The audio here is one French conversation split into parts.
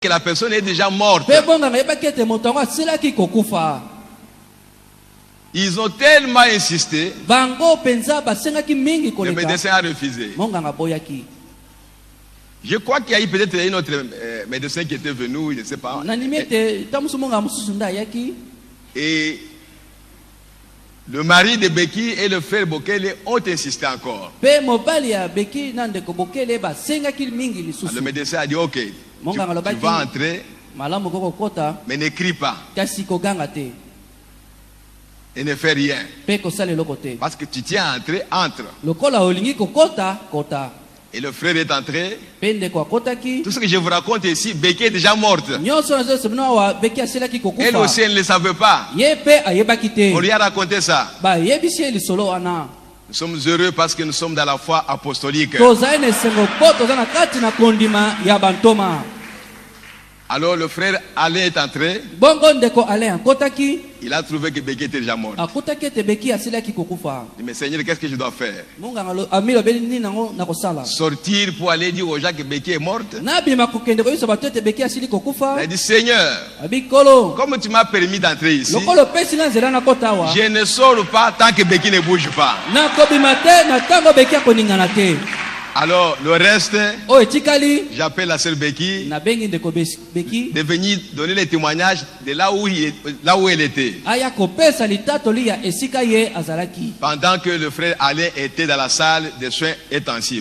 que la personne est déjà morte. Ils ont tellement insisté, le médecin a refusé. Je crois qu'il y a eu peut-être un autre médecin qui était venu, je ne sais pas. Et le mari de Becky et le frère Bokele ont insisté encore. Le médecin a dit ok, tu vas entrer, mais n'écris pas. Et ne fais rien. Parce que tu tiens à entrer, entre. Et le frère est entré. Tout ce que je vous raconte ici, Becky est déjà morte. Elle aussi, elle ne le savait pas. On lui a raconté ça. Nous sommes heureux parce que nous sommes dans la foi apostolique. Alors le frère Alain est entré. Il a trouvé que Becky était déjà mort. Il me dit, Seigneur, qu'est-ce que je dois faire? Sortir pour aller dire aux gens que Becky est morte? Il a dit, Seigneur, comme tu m'as permis d'entrer ici, je ne sors pas tant que Becky ne bouge pas. Alors le reste, j'appelle la sœur Becky de venir donner les témoignages de là où elle était. Pendant que le frère Alain était dans la salle de soins intensifs.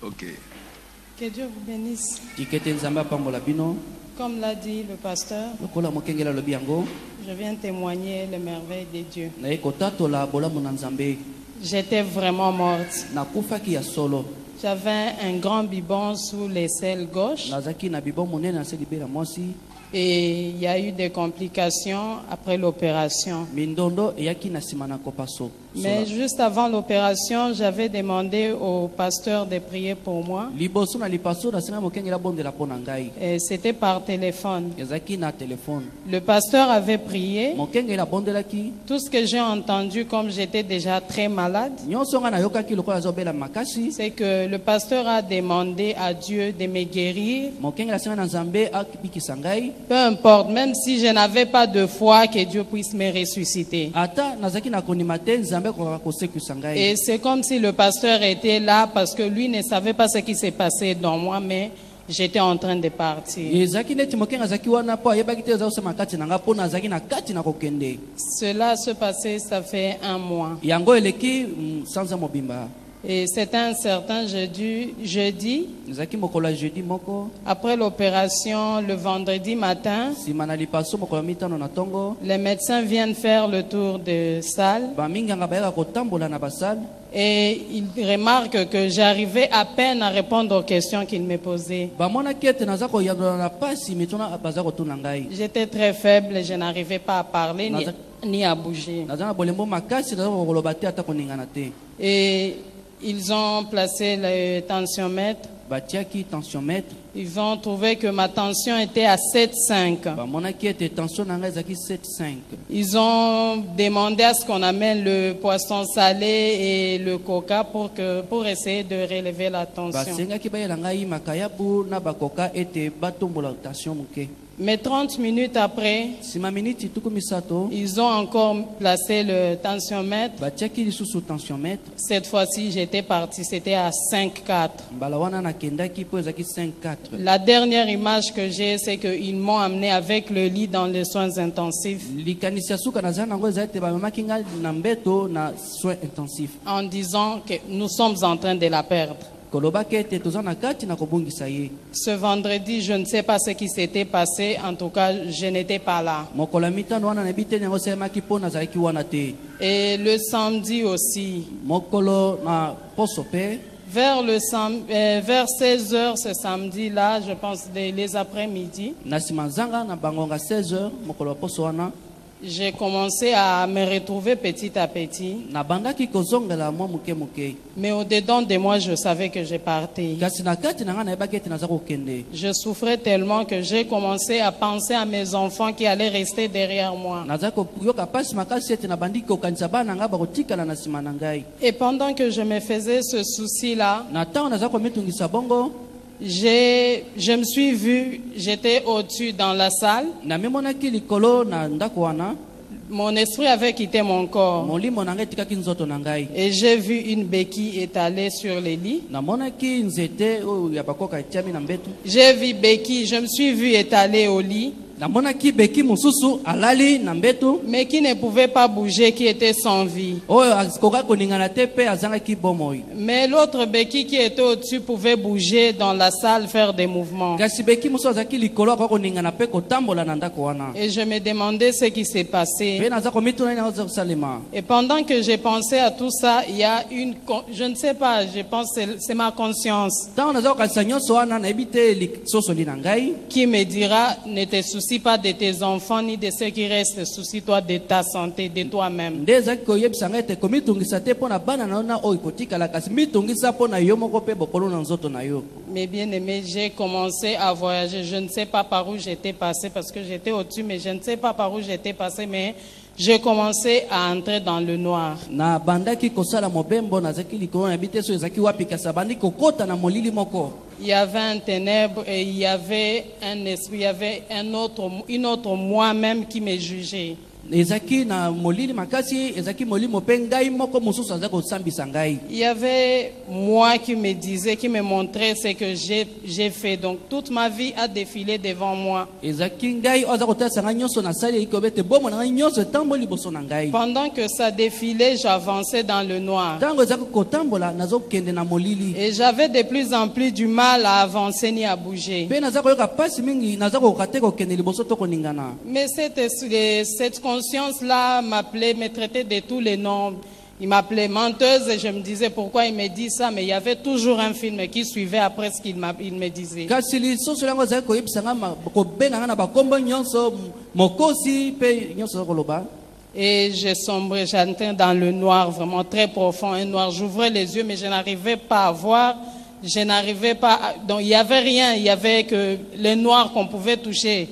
Ok. Que Dieu vous bénisse. Comme l'a dit le pasteur, je viens témoigner les merveilles de Dieu. J'étais vraiment morte. J'avais un grand biberon sous l'aisselle gauche. Et il y a eu des complications après l'opération. Mais juste avant l'opération, j'avais demandé au pasteur de prier pour moi. Et c'était par téléphone. Le pasteur avait prié. Tout ce que j'ai entendu, comme j'étais déjà très malade, c'est que le pasteur a demandé à Dieu de me guérir. Peu importe, même si je n'avais pas de foi, que Dieu puisse me ressusciter. Et c'est comme si le pasteur était là parce que lui ne savait pas ce qui s'est passé dans moi, mais j'étais en train de partir. Cela se passait, ça fait 1 mois. Et c'était un certain jeudi, après l'opération, le vendredi matin, les médecins viennent faire le tour de salle et ils remarquent que j'arrivais à peine à répondre aux questions qu'ils me posaient. J'étais très faible, je n'arrivais pas à parler ni à bouger. Et ils ont placé le tensiomètre. Ils ont trouvé que ma tension était à 7,5. Ils ont demandé à ce qu'on amène le poisson salé et le coca pour essayer de relever la tension. Mais 30 minutes après, ils ont encore placé le tensiomètre. Cette fois-ci, j'étais parti, c'était à 5,4. La dernière image que j'ai, c'est qu'ils m'ont amené avec le lit dans les soins intensifs. En disant que nous sommes en train de la perdre. Ce vendredi, je ne sais pas ce qui s'était passé. En tout cas, je n'étais pas là. Et le samedi aussi. Vers 16h ce samedi-là, je pense les après-midi, J'ai commencé à me retrouver petit à petit. Mais au-dedans de moi, je savais que je partais. Je souffrais tellement que j'ai commencé à penser à mes enfants qui allaient rester derrière moi. Et pendant que je me faisais ce souci-là, je me suis vu, j'étais au-dessus dans la salle. Mon esprit avait quitté mon corps. Et j'ai vu une béquille étalée sur les lits. J'ai vu béquille, je me suis vu étalée au lit. Mais qui ne pouvait pas bouger, qui était sans vie. Mais l'autre béquille qui était au-dessus pouvait bouger dans la salle, faire des mouvements. Et je me demandais ce qui s'est passé. Et pendant que j'ai pensé à tout ça, il y a une, je ne sais pas, je pense que c'est ma conscience qui me dira, ne te soucie pas de tes enfants ni de ceux qui restent, soucie-toi de ta santé, de toi-même. Mais bien aimé, j'ai commencé à voyager. Je ne sais pas par où j'étais passé parce que j'étais au-dessus, mais je ne sais pas par où j'étais passé, mais j'ai commencé à entrer dans le noir. Il y avait un ténèbre et il y avait un esprit, il y avait une autre moi-même qui me jugeait. Il y avait moi qui me disait, qui me montrait ce que j'ai fait. Donc toute ma vie a défilé devant moi. Pendant que ça défilait, j'avançais dans le noir. Et j'avais de plus en plus du mal à avancer ni à bouger. Mais cette conscience-là m'appelait, me traitait de tous les noms. Il m'appelait menteuse et je me disais pourquoi il me dit ça, mais il y avait toujours un film qui suivait après ce qu'il me disait. Et je sombrais, j'entrais dans le noir, vraiment très profond, un noir. J'ouvrais les yeux, mais je n'arrivais pas à voir. Je n'arrivais pas à... Donc il n'y avait rien, il n'y avait que le noir qu'on pouvait toucher.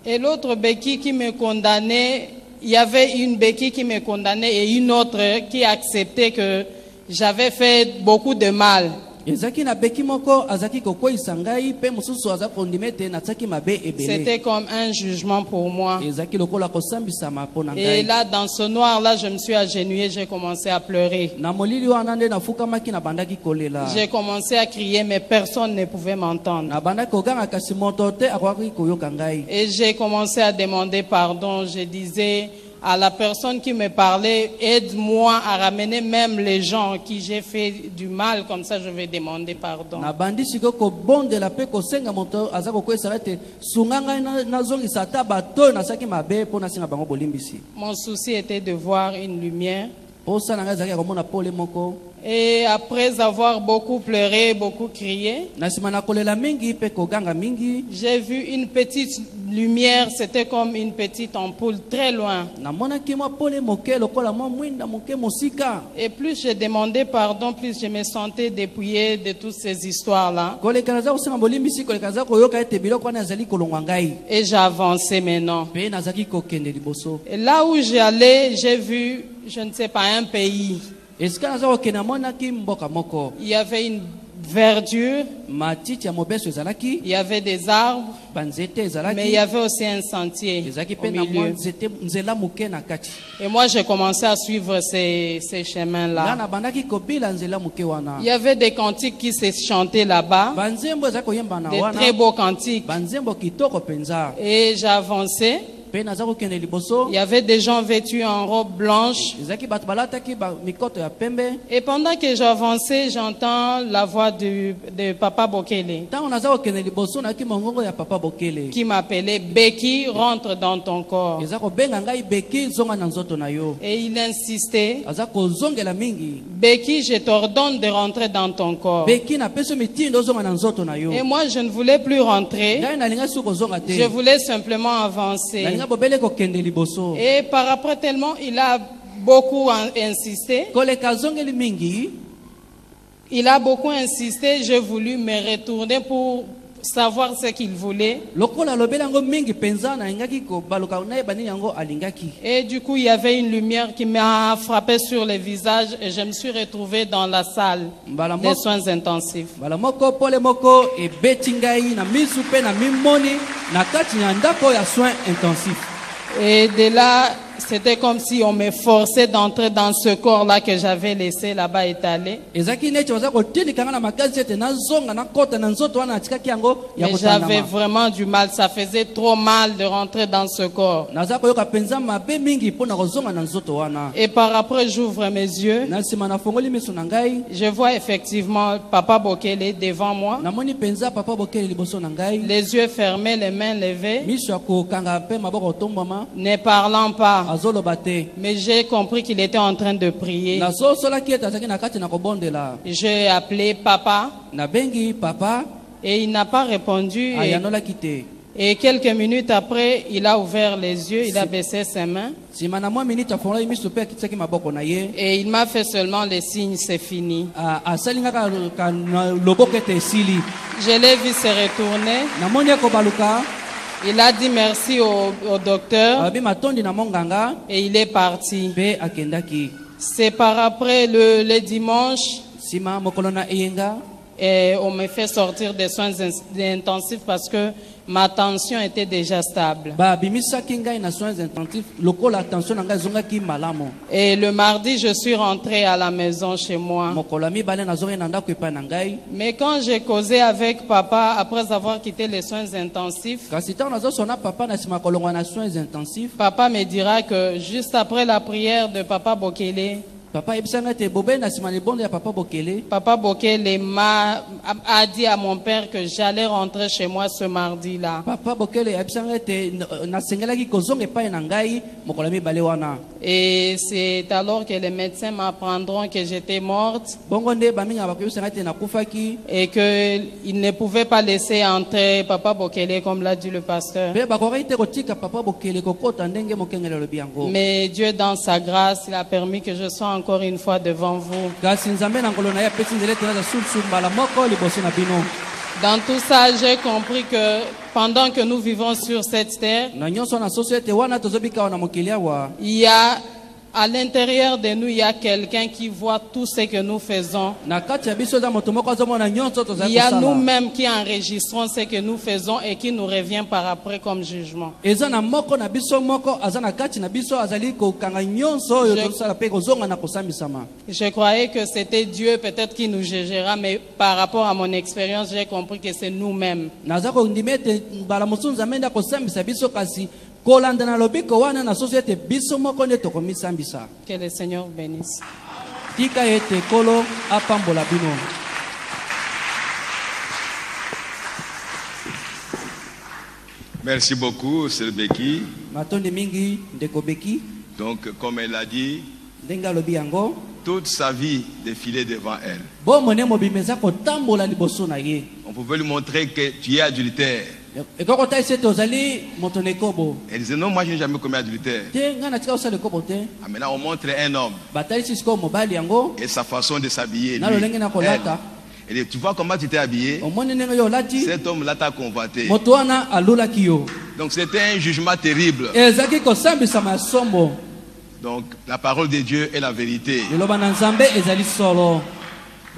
Et l'autre béquille qui me condamnait, il y avait une béquille qui me condamnait et une autre qui acceptait que j'avais fait beaucoup de mal. C'était comme un jugement pour moi. Et là, dans ce noir-là, je me suis agenouillé, j'ai commencé à pleurer. J'ai commencé à crier, mais personne ne pouvait m'entendre. Et j'ai commencé à demander pardon. Je disais à la personne qui me parlait, aide-moi à ramener même les gens qui j'ai fait du mal, comme ça je vais demander pardon. Mon souci était de voir une lumière. Et après avoir beaucoup pleuré, beaucoup crié, j'ai vu une petite lumière, c'était comme une petite ampoule très loin. Et plus je demandais pardon, plus je me sentais dépouillé de toutes ces histoires-là. Et j'avançais maintenant. Et là où j'allais, j'ai vu, je ne sais pas, un pays. Il y avait une verdure, il y avait des arbres, mais il y avait aussi un sentier au milieu. Et moi, j'ai commencé à suivre ces chemins-là. Il y avait des cantiques qui se chantaient là-bas, des très beaux cantiques. Et j'avançais. Il y avait des gens vêtus en robe blanche. Et pendant que j'avançais, j'entends la voix de Papa Bokele qui m'appelait: Becky, rentre dans ton corps. Et il insistait: Becky, je t'ordonne de rentrer dans ton corps. Et moi, je ne voulais plus rentrer. Je voulais simplement avancer. Et par après, tellement il a beaucoup insisté. Il a beaucoup insisté. J'ai voulu me retourner pour savoir ce qu'il voulait. Et du coup, il y avait une lumière qui m'a frappé sur le visage et je me suis retrouvé dans la salle des soins intensifs. Et de là, c'était comme si on me forçait d'entrer dans ce corps-là que j'avais laissé là-bas étalé. Et j'avais vraiment du mal. Ça faisait trop mal de rentrer dans ce corps. Et par après, j'ouvre mes yeux. Je vois effectivement Papa Bokele devant moi. Les yeux fermés, les mains levées, ne parlant pas. Mais j'ai compris qu'il était en train de prier. J'ai appelé Papa. Et il n'a pas répondu. Et quelques minutes après, il a ouvert les yeux, il a baissé ses mains. Et il m'a fait seulement les signes: c'est fini. Je l'ai vu se retourner. Il a dit merci au docteur et il est parti. C'est par après le dimanche, et on me fait sortir des soins intensifs parce que ma tension était déjà stable. Et le mardi, je suis rentré à la maison chez moi. Mais quand j'ai causé avec Papa, après avoir quitté les soins intensifs, Papa me dira que juste après la prière de Papa Bokele, Papa Bokele a dit à mon père que j'allais rentrer chez moi ce mardi-là. Et c'est alors que les médecins m'apprendront que j'étais morte et qu'ils ne pouvaient pas laisser entrer Papa Bokele comme l'a dit le pasteur. Mais Dieu, dans sa grâce, il a permis que je sois encore une fois devant vous. Dans tout ça, j'ai compris que pendant que nous vivons sur cette terre, il y a à l'intérieur de nous, il y a quelqu'un qui voit tout ce que nous faisons. Il y a nous-mêmes qui enregistrons ce que nous faisons et qui nous revient par après comme jugement. Je croyais que c'était Dieu peut-être qui nous jugera, mais par rapport à mon expérience, j'ai compris que c'est nous-mêmes. Que le Seigneur bénisse. Merci beaucoup, Sœur Becky. Donc, comme elle l'a dit, toute sa vie défilait devant elle. On pouvait lui montrer que tu es adultère. Elle disait non, moi je n'ai jamais commis adultère. Ah, maintenant on montre un homme et sa façon de s'habiller. Elle dit, tu vois comment tu t'es habillé? Cet homme-là t'a convoité. Donc c'était un jugement terrible. Donc la parole de Dieu est la vérité.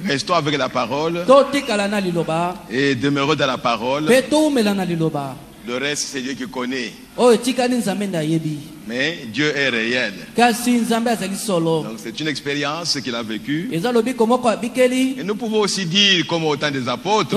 Restons avec la parole et demeurons dans la parole. Le reste, c'est Dieu qui connaît. Mais Dieu est réel. Donc c'est une expérience qu'il a vécue. Et nous pouvons aussi dire, comme au temps des apôtres,